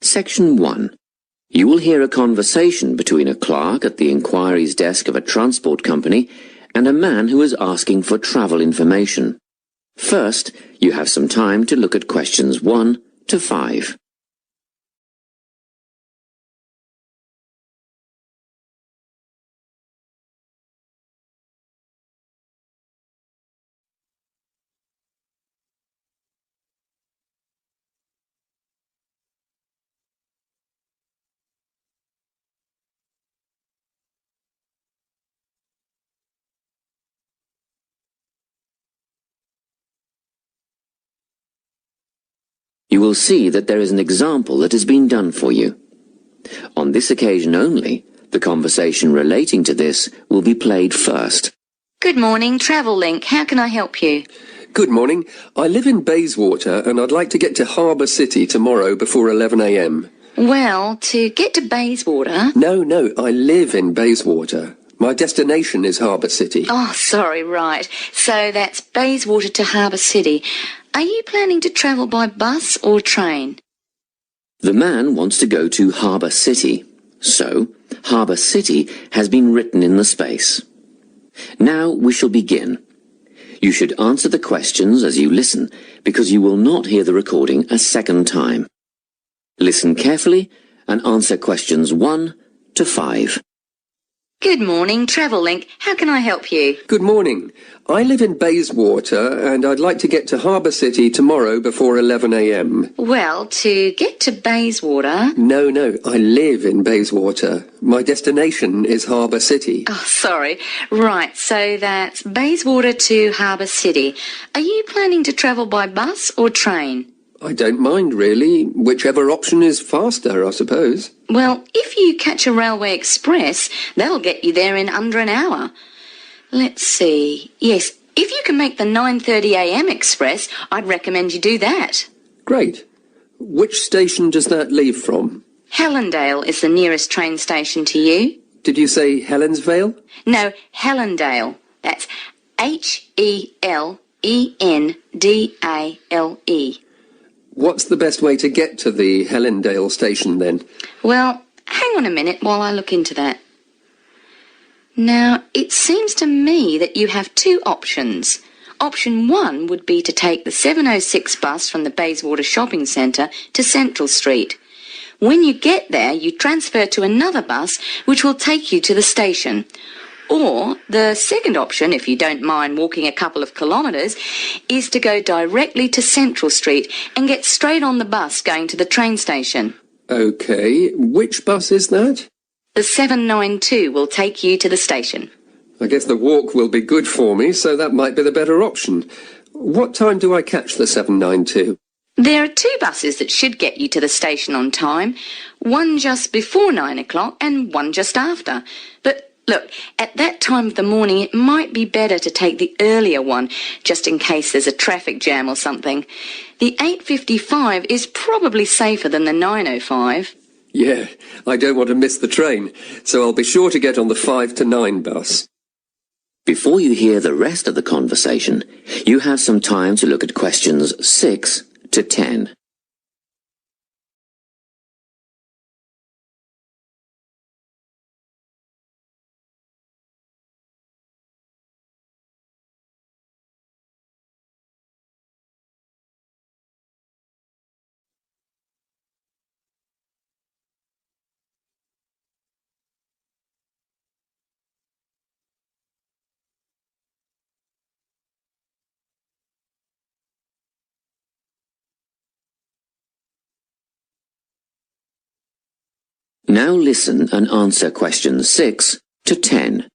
Section 1. You will hear a conversation between a clerk at the inquiries desk of a transport company and a man who is asking for travel information. First, you have some time to look at questions 1 to 5. You will see that there is an example that has been done for you. On this occasion only, the conversation relating to this will be played first. Good morning, Travel Link. How can I help you? Good morning. I live in Bayswater and I'd like to get to Harbour City tomorrow before 11 a.m. Well, to get to Bayswater... No, I live in Bayswater. My destination is Harbour City. Oh, sorry, right. So that's Bayswater to Harbour City. Are you planning to travel by bus or train? The man wants to go to Harbour City, so Harbour City has been written in the space. Now we shall begin. You should answer the questions as you listen, because you will not hear the recording a second time. Listen carefully and answer questions 1 to 5. Good morning, Travel Link. How can I help you? Good morning. I live in Bayswater and I'd like to get to Harbour City tomorrow before 11 a.m. Well, to get to Bayswater... No, I live in Bayswater. My destination is Harbour City. Oh, sorry. Right, so that's Bayswater to Harbour City. Are you planning to travel by bus or train? I don't mind, really. Whichever option is faster, I suppose. Well, if you catch a railway express, that'll get you there in under an hour. Let's see. Yes, if you can make the 9:30 a.m. express, I'd recommend you do that. Great. Which station does that leave from? Helendale is the nearest train station to you. Did you say Helensvale? No, Helendale. That's Helendale. What's the best way to get to the Helendale station then? Well, hang on a minute while I look into that. Now, it seems to me that you have two options. Option 1 would be to take the 7:06 bus from the Bayswater Shopping Centre to Central Street. When you get there, you transfer to another bus which will take you to the station. Or the second option, if you don't mind walking a couple of kilometres, is to go directly to Central Street and get straight on the bus going to the train station. OK, which bus is that? The 792 will take you to the station. I guess the walk will be good for me, so that might be the better option. What time do I catch the 792? There are two buses that should get you to the station on time, one just before 9 o'clock and one just after. But look, at that time of the morning, it might be better to take the earlier one, just in case there's a traffic jam or something. The 8:55 is probably safer than the 9:05. Yeah, I don't want to miss the train, so I'll be sure to get on the 5 to 9 bus. Before you hear the rest of the conversation, you have some time to look at questions 6 to 10. Now listen and answer questions 6 to 10.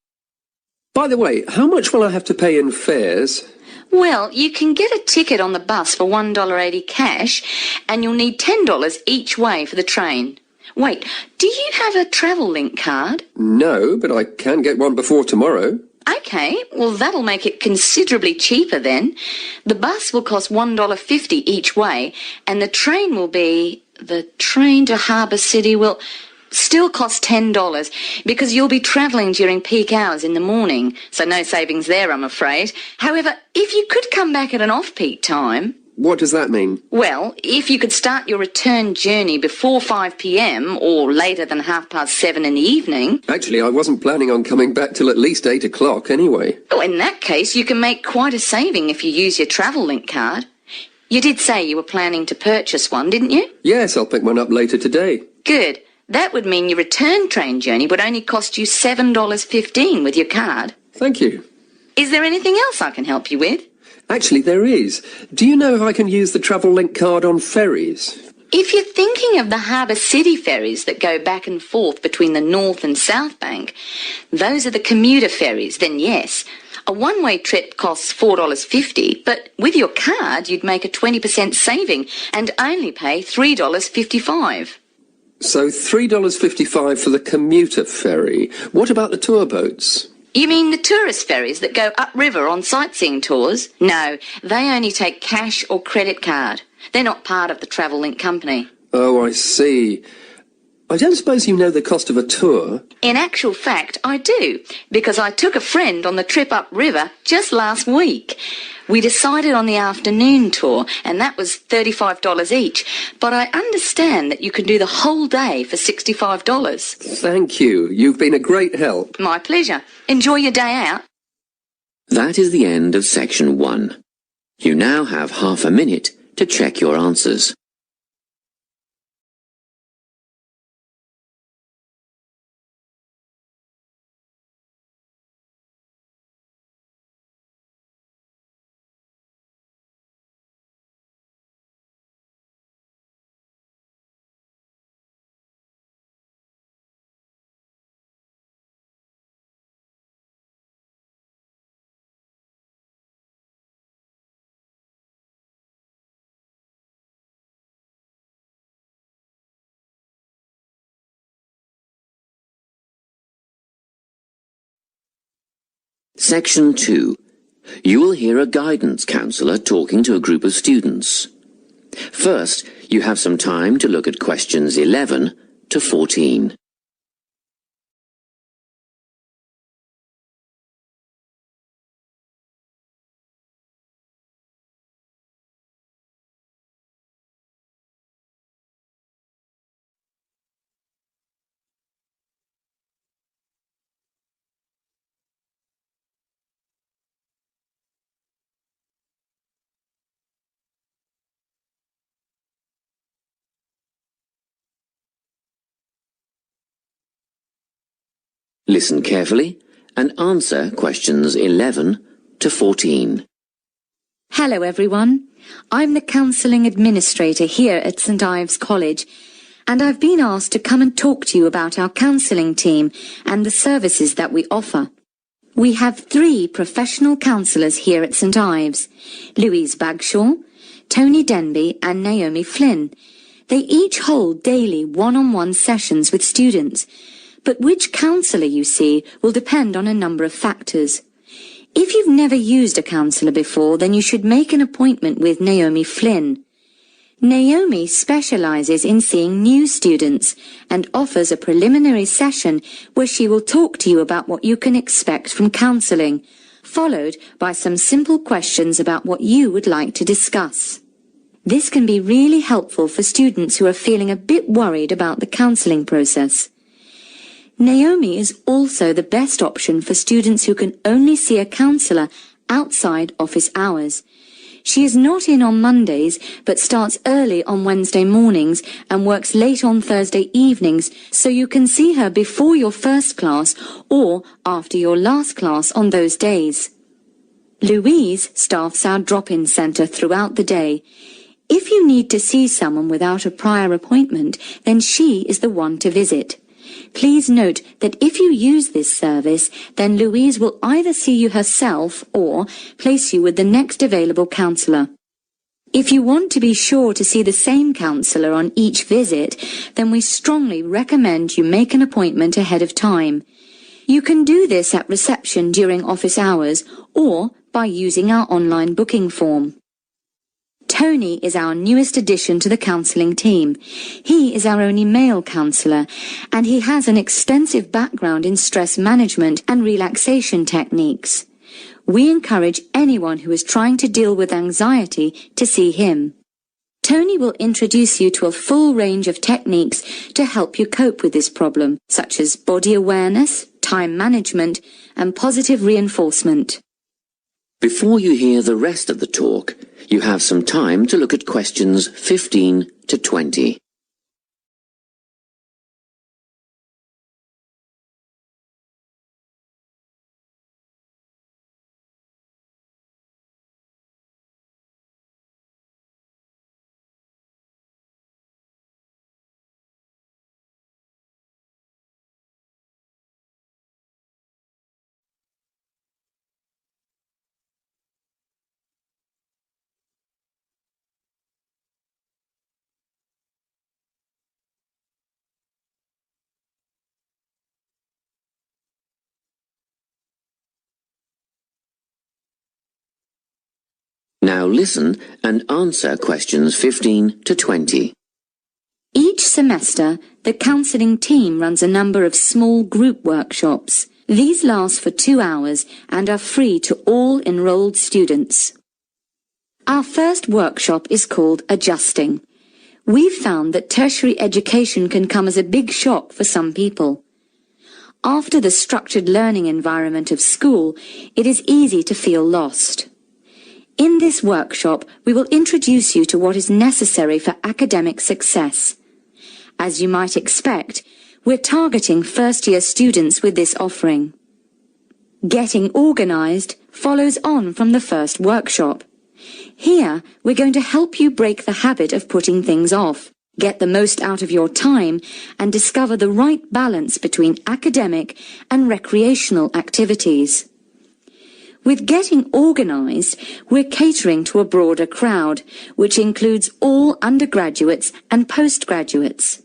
By the way, how much will I have to pay in fares? Well, you can get a ticket on the bus for $1.80 cash, and you'll need $10 each way for the train. Wait, do you have a Travel Link card? No, but I can get one before tomorrow. OK, well, that'll make it considerably cheaper then. The bus will cost $1.50 each way, and the train will be... The train to Harbour City will still cost $10 because you'll be travelling during peak hours in the morning, so no savings there, I'm afraid. However, if you could come back at an off-peak time... What does that mean? Well, if you could start your return journey before 5 p.m. or later than 7:30 in the evening... Actually, I wasn't planning on coming back till at least 8 o'clock anyway. Oh, in that case, you can make quite a saving if you use your travel link card. You did say you were planning to purchase one, didn't you? Yes, I'll pick one up later today. Good. That would mean your return train journey would only cost you $7.15 with your card. Thank you. Is there anything else I can help you with? Actually, there is. Do you know if I can use the travel link card on ferries? If you're thinking of the Harbour City ferries that go back and forth between the North and South Bank, those are the commuter ferries, then yes. A one-way trip costs $4.50, but with your card you'd make a 20% saving and only pay $3.55. So $3.55 for the commuter ferry. What about the tour boats? You mean the tourist ferries that go upriver on sightseeing tours? No, they only take cash or credit card. They're not part of the Travel Link company. Oh, I see. I don't suppose you know the cost of a tour? In actual fact, I do, because I took a friend on the trip upriver just last week. We decided on the afternoon tour, and that was $35 each, but I understand that you can do the whole day for $65. Thank you. You've been a great help. My pleasure. Enjoy your day out. That is the end of section 1. You now have half a minute to check your answers. Section 2. You will hear a guidance counsellor talking to a group of students. First, you have some time to look at questions 11 to 14. Listen carefully and answer questions 11 to 14. Hello everyone. I'm the Counselling Administrator here at St Ives College, and I've been asked to come and talk to you about our counselling team and the services that we offer. We have 3 professional counsellors here at St Ives: Louise Bagshaw, Tony Denby and Naomi Flynn. They each hold daily one-on-one sessions with students, but which counsellor you see will depend on a number of factors. If you've never used a counsellor before, then you should make an appointment with Naomi Flynn. Naomi specialises in seeing new students and offers a preliminary session where she will talk to you about what you can expect from counselling, followed by some simple questions about what you would like to discuss. This can be really helpful for students who are feeling a bit worried about the counselling process. Naomi is also the best option for students who can only see a counsellor outside office hours. She is not in on Mondays, but starts early on Wednesday mornings and works late on Thursday evenings, so you can see her before your first class or after your last class on those days. Louise staffs our drop-in centre throughout the day. If you need to see someone without a prior appointment, then she is the one to visit. Please note that if you use this service, then Louise will either see you herself or place you with the next available counsellor. If you want to be sure to see the same counsellor on each visit, then we strongly recommend you make an appointment ahead of time. You can do this at reception during office hours or by using our online booking form. Tony is our newest addition to the counselling team. He is our only male counsellor, and he has an extensive background in stress management and relaxation techniques. We encourage anyone who is trying to deal with anxiety to see him. Tony will introduce you to a full range of techniques to help you cope with this problem, such as body awareness, time management, and positive reinforcement. Before you hear the rest of the talk, you have some time to look at questions 15 to 20. Now listen and answer questions 15 to 20. Each semester, the counselling team runs a number of small group workshops. These last for 2 hours and are free to all enrolled students. Our first workshop is called Adjusting. We've found that tertiary education can come as a big shock for some people. After the structured learning environment of school, it is easy to feel lost. In this workshop, we will introduce you to what is necessary for academic success. As you might expect, we're targeting first-year students with this offering. Getting organised follows on from the first workshop. Here, we're going to help you break the habit of putting things off, get the most out of your time, and discover the right balance between academic and recreational activities. With Getting Organised, we're catering to a broader crowd, which includes all undergraduates and postgraduates.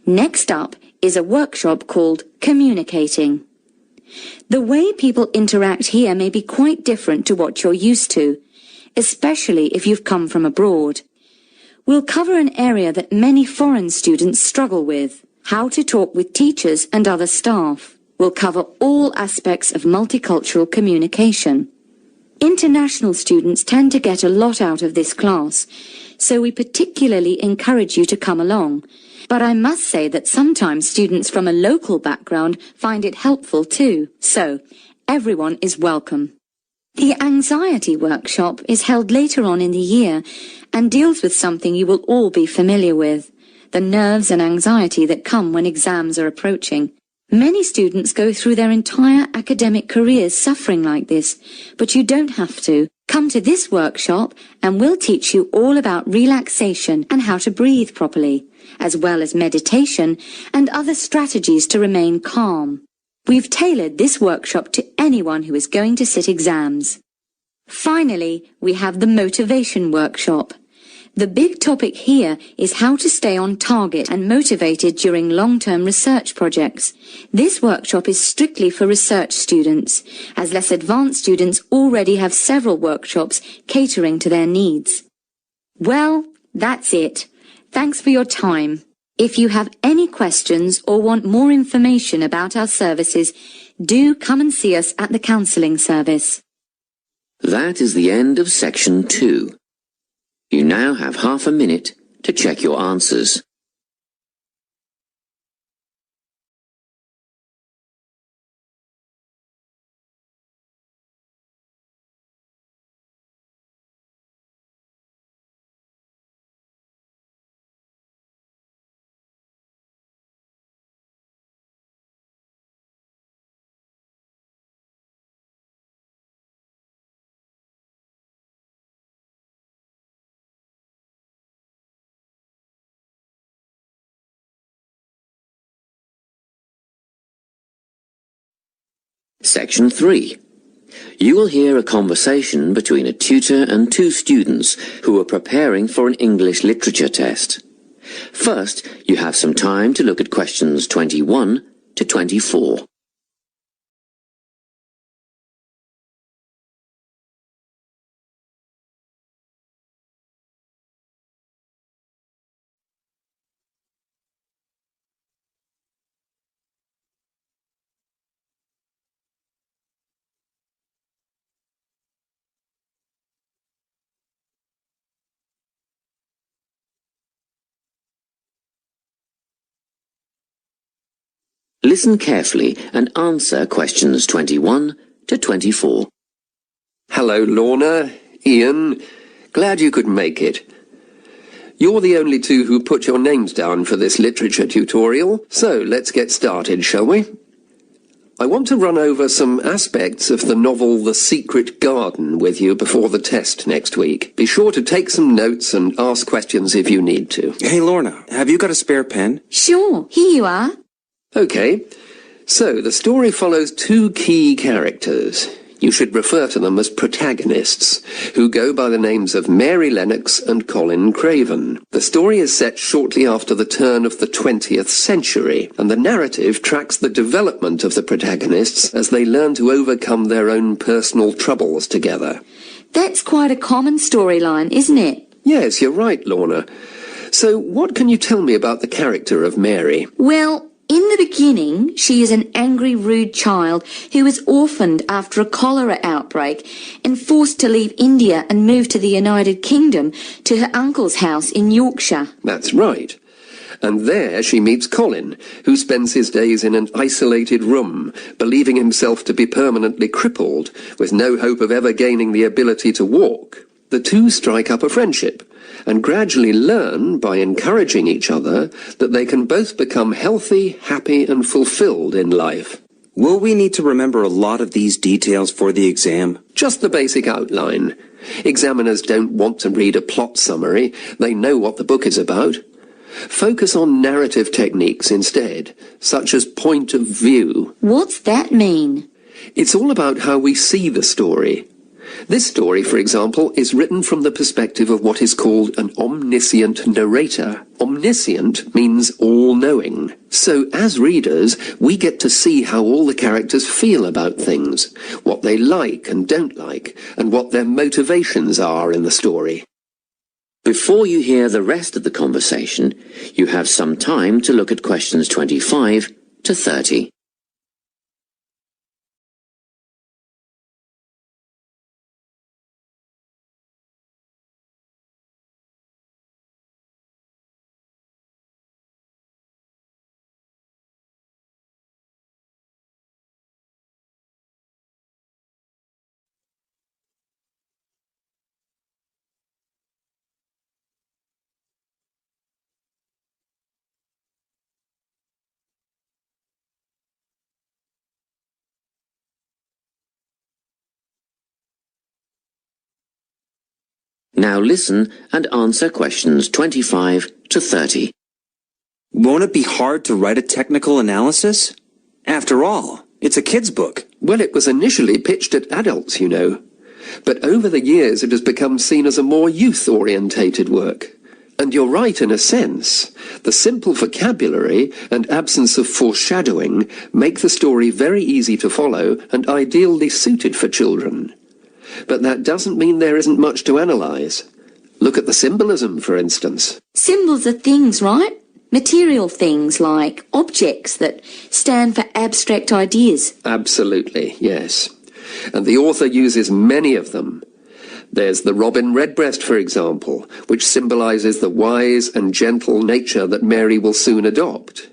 Next up is a workshop called Communicating. The way people interact here may be quite different to what you're used to, especially if you've come from abroad. We'll cover an area that many foreign students struggle with, how to talk with teachers and other staff. We'll cover all aspects of multicultural communication. International students tend to get a lot out of this class, so we particularly encourage you to come along. But I must say that sometimes students from a local background find it helpful too, so everyone is welcome. The anxiety workshop is held later on in the year and deals with something you will all be familiar with, the nerves and anxiety that come when exams are approaching. Many students go through their entire academic careers suffering like this, but you don't have to. Come to this workshop and we'll teach you all about relaxation and how to breathe properly, as well as meditation and other strategies to remain calm. We've tailored this workshop to anyone who is going to sit exams. Finally, we have the motivation workshop. The big topic here is how to stay on target and motivated during long-term research projects. This workshop is strictly for research students, as less advanced students already have several workshops catering to their needs. Well, that's it. Thanks for your time. If you have any questions or want more information about our services, do come and see us at the counselling service. That is the end of section 2. You now have half a minute to check your answers. Section 3. You will hear a conversation between a tutor and 2 students who are preparing for an English literature test. First, you have some time to look at questions 21 to 24. Listen carefully and answer questions 21 to 24. Hello, Lorna, Ian. Glad you could make it. You're the only two who put your names down for this literature tutorial, so let's get started, shall we? I want to run over some aspects of the novel The Secret Garden with you before the test next week. Be sure to take some notes and ask questions if you need to. Hey, Lorna, have you got a spare pen? Sure, here you are. Okay, so the story follows two key characters. You should refer to them as protagonists, who go by the names of Mary Lennox and Colin Craven. The story is set shortly after the turn of the 20th century, and the narrative tracks the development of the protagonists as they learn to overcome their own personal troubles together. That's quite a common storyline, isn't it? Yes, you're right, Lorna. So what can you tell me about the character of Mary? Well, in the beginning, she is an angry, rude child who was orphaned after a cholera outbreak and forced to leave India and move to the United Kingdom to her uncle's house in Yorkshire. That's right. And there she meets Colin, who spends his days in an isolated room, believing himself to be permanently crippled, with no hope of ever gaining the ability to walk. The two strike up a friendship, and gradually learn, by encouraging each other, that they can both become healthy, happy, and fulfilled in life. Will we need to remember a lot of these details for the exam? Just the basic outline. Examiners don't want to read a plot summary. They know what the book is about. Focus on narrative techniques instead, such as point of view. What's that mean? It's all about how we see the story. This story, for example, is written from the perspective of what is called an omniscient narrator. Omniscient means all-knowing. So, as readers, we get to see how all the characters feel about things, what they like and don't like, and what their motivations are in the story. Before you hear the rest of the conversation, you have some time to look at questions 25 to 30. Now listen and answer questions 25 to 30. Won't it be hard to write a technical analysis? After all, it's a kid's book. Well, it was initially pitched at adults, you know. But over the years it has become seen as a more youth-orientated work. And you're right in a sense. The simple vocabulary and absence of foreshadowing make the story very easy to follow and ideally suited for children. But that doesn't mean there isn't much to analyse. Look at the symbolism, for instance. Symbols are things, right? Material things like objects that stand for abstract ideas. Absolutely, yes. And the author uses many of them. There's the robin redbreast, for example, which symbolises the wise and gentle nature that Mary will soon adopt.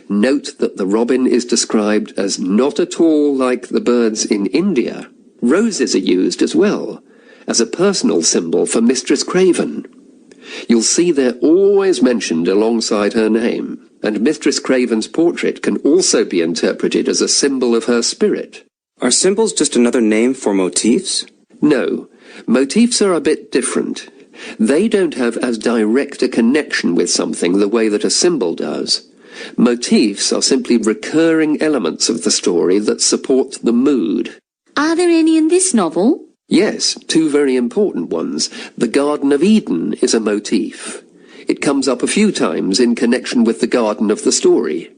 Note that the robin is described as not at all like the birds in India. Roses are used as well, as a personal symbol for Mistress Craven. You'll see they're always mentioned alongside her name, and Mistress Craven's portrait can also be interpreted as a symbol of her spirit. Are symbols just another name for motifs? No, motifs are a bit different. They don't have as direct a connection with something the way that a symbol does. Motifs are simply recurring elements of the story that support the mood. Are there any in this novel? Yes, two very important ones. The Garden of Eden is a motif. It comes up a few times in connection with the garden of the story.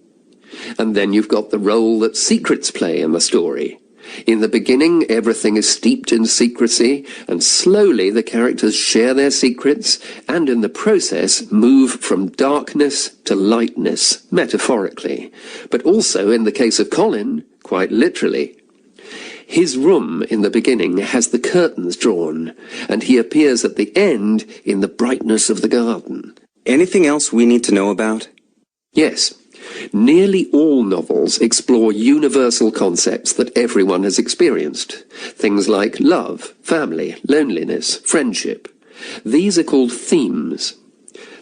And then you've got the role that secrets play in the story. In the beginning, everything is steeped in secrecy, and slowly the characters share their secrets, and in the process move from darkness to lightness, metaphorically, but also, in the case of Colin, quite literally. His room in the beginning has the curtains drawn, and he appears at the end in the brightness of the garden. Anything else we need to know about? Yes. Nearly all novels explore universal concepts that everyone has experienced. Things like love, family, loneliness, friendship. These are called themes.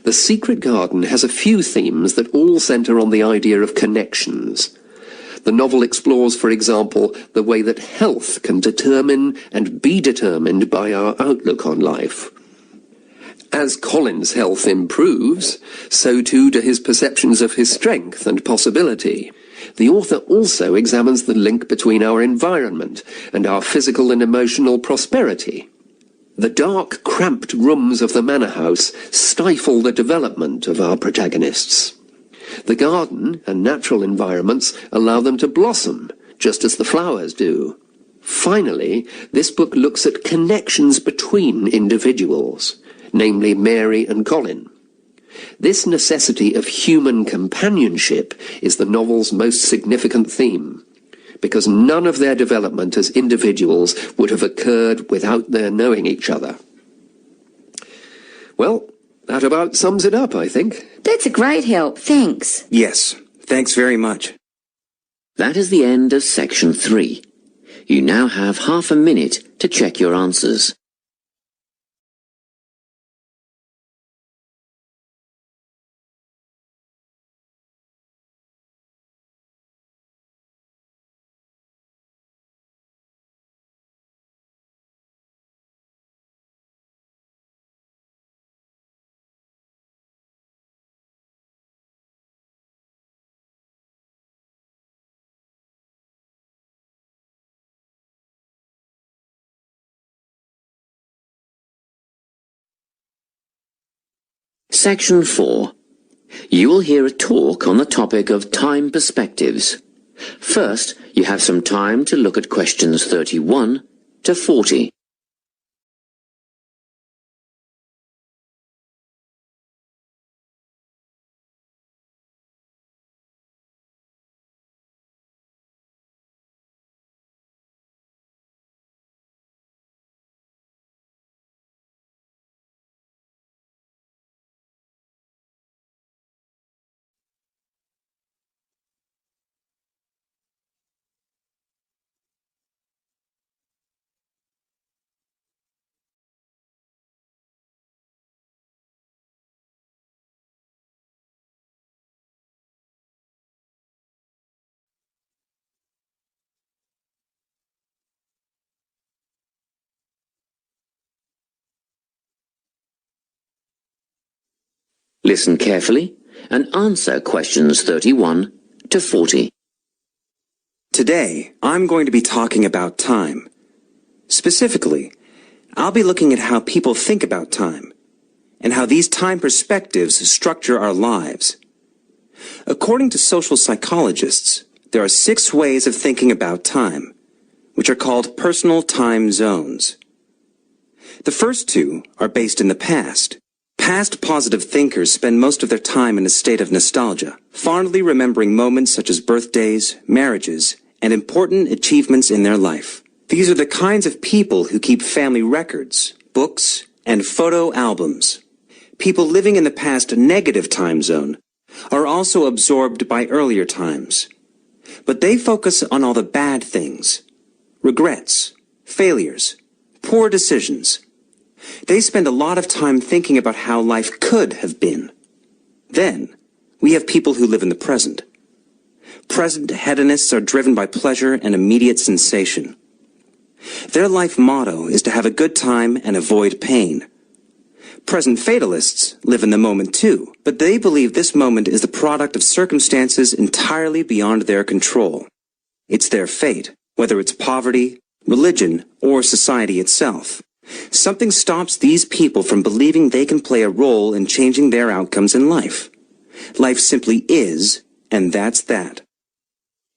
The Secret Garden has a few themes that all centre on the idea of connections. The novel explores, for example, the way that health can determine and be determined by our outlook on life. As Colin's health improves, so too do his perceptions of his strength and possibility. The author also examines the link between our environment and our physical and emotional prosperity. The dark, cramped rooms of the manor house stifle the development of our protagonists. The garden and natural environments allow them to blossom, just as the flowers do. Finally, this book looks at connections between individuals, namely Mary and Colin. This necessity of human companionship is the novel's most significant theme, because none of their development as individuals would have occurred without their knowing each other. Well, that about sums it up, I think. That's a great help, thanks. Yes, thanks very much. That is the end of section 3. You now have half a minute to check your answers. Section 4. You will hear a talk on the topic of time perspectives. First, you have some time to look at questions 31 to 40. Listen carefully and answer questions 31 to 40. Today, I'm going to be talking about time. Specifically, I'll be looking at how people think about time and how these time perspectives structure our lives. According to social psychologists, there are 6 ways of thinking about time, which are called personal time zones. The first 2 are based in the past. Past positive thinkers spend most of their time in a state of nostalgia, fondly remembering moments such as birthdays, marriages, and important achievements in their life. These are the kinds of people who keep family records, books, and photo albums. People living in the past negative time zone are also absorbed by earlier times. But they focus on all the bad things, regrets, failures, poor decisions. They spend a lot of time thinking about how life could have been. Then, we have people who live in the present. Present hedonists are driven by pleasure and immediate sensation. Their life motto is to have a good time and avoid pain. Present fatalists live in the moment too, but they believe this moment is the product of circumstances entirely beyond their control. It's their fate, whether it's poverty, religion, or society itself. Something stops these people from believing they can play a role in changing their outcomes in life. Life simply is, and that's that.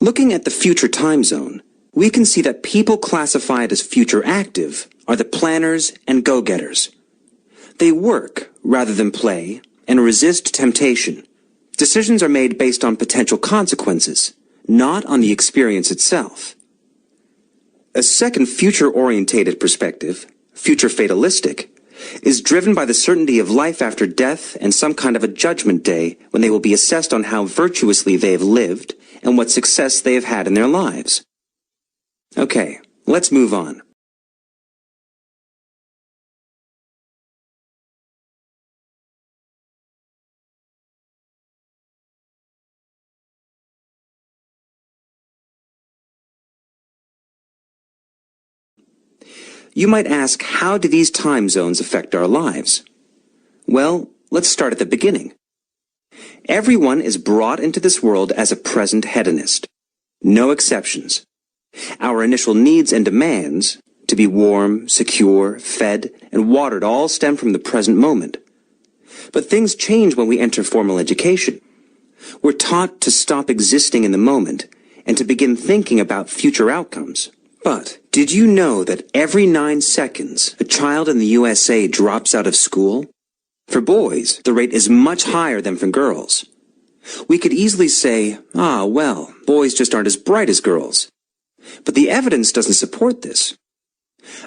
Looking at the future time zone, we can see that people classified as future active are the planners and go-getters. They work rather than play and resist temptation. Decisions are made based on potential consequences, not on the experience itself. A second future-orientated perspective, future fatalistic, is driven by the certainty of life after death and some kind of a judgment day when they will be assessed on how virtuously they have lived and what success they have had in their lives. Okay, let's move on. You might ask, how do these time zones affect our lives? Well, let's start at the beginning. Everyone is brought into this world as a present hedonist. No exceptions. Our initial needs and demands, to be warm, secure, fed, and watered, all stem from the present moment. But things change when we enter formal education. We're taught to stop existing in the moment and to begin thinking about future outcomes. But did you know that every 9 seconds, a child in the USA drops out of school? For boys, the rate is much higher than for girls. We could easily say, well, boys just aren't as bright as girls. But the evidence doesn't support this.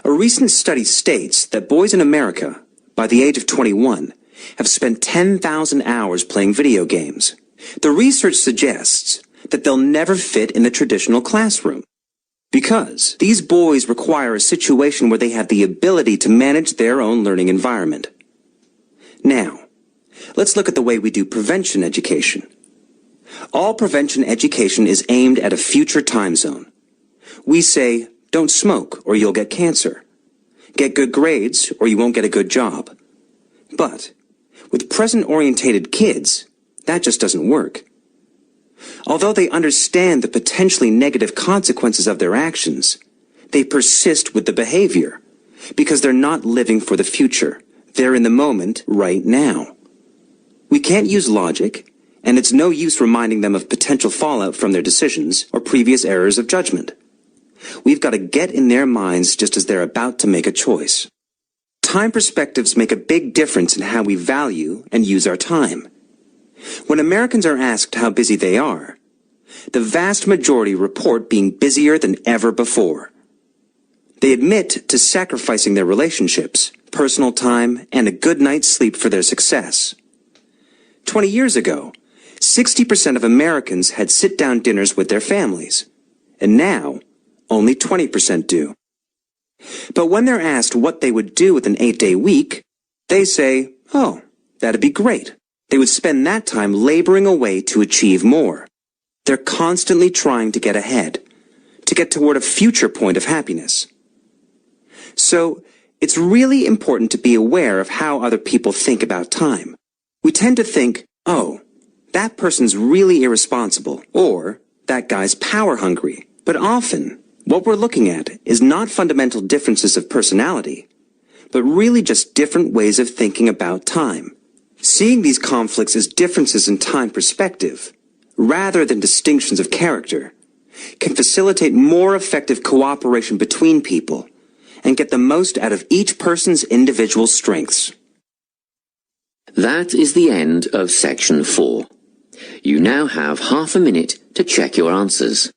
A recent study states that boys in America, by the age of 21, have spent 10,000 hours playing video games. The research suggests that they'll never fit in the traditional classroom, because these boys require a situation where they have the ability to manage their own learning environment. Now, let's look at the way we do prevention education. All prevention education is aimed at a future time zone. We say, don't smoke or you'll get cancer. Get good grades or you won't get a good job. But with present-orientated kids, that just doesn't work. Although they understand the potentially negative consequences of their actions, they persist with the behavior because they're not living for the future. They're in the moment right now. We can't use logic, and it's no use reminding them of potential fallout from their decisions or previous errors of judgment. We've got to get in their minds just as they're about to make a choice. Time perspectives make a big difference in how we value and use our time. When Americans are asked how busy they are, the vast majority report being busier than ever before. They admit to sacrificing their relationships, personal time, and a good night's sleep for their success. 20 years ago, 60% of Americans had sit-down dinners with their families, and now only 20% do. But when they're asked what they would do with an 8-day week, they say, that'd be great. They would spend that time laboring away to achieve more. They're constantly trying to get ahead, to get toward a future point of happiness. So, it's really important to be aware of how other people think about time. We tend to think, that person's really irresponsible, or that guy's power hungry. But often, what we're looking at is not fundamental differences of personality, but really just different ways of thinking about time. Seeing these conflicts as differences in time perspective, rather than distinctions of character, can facilitate more effective cooperation between people and get the most out of each person's individual strengths. That is the end of section 4. You now have half a minute to check your answers.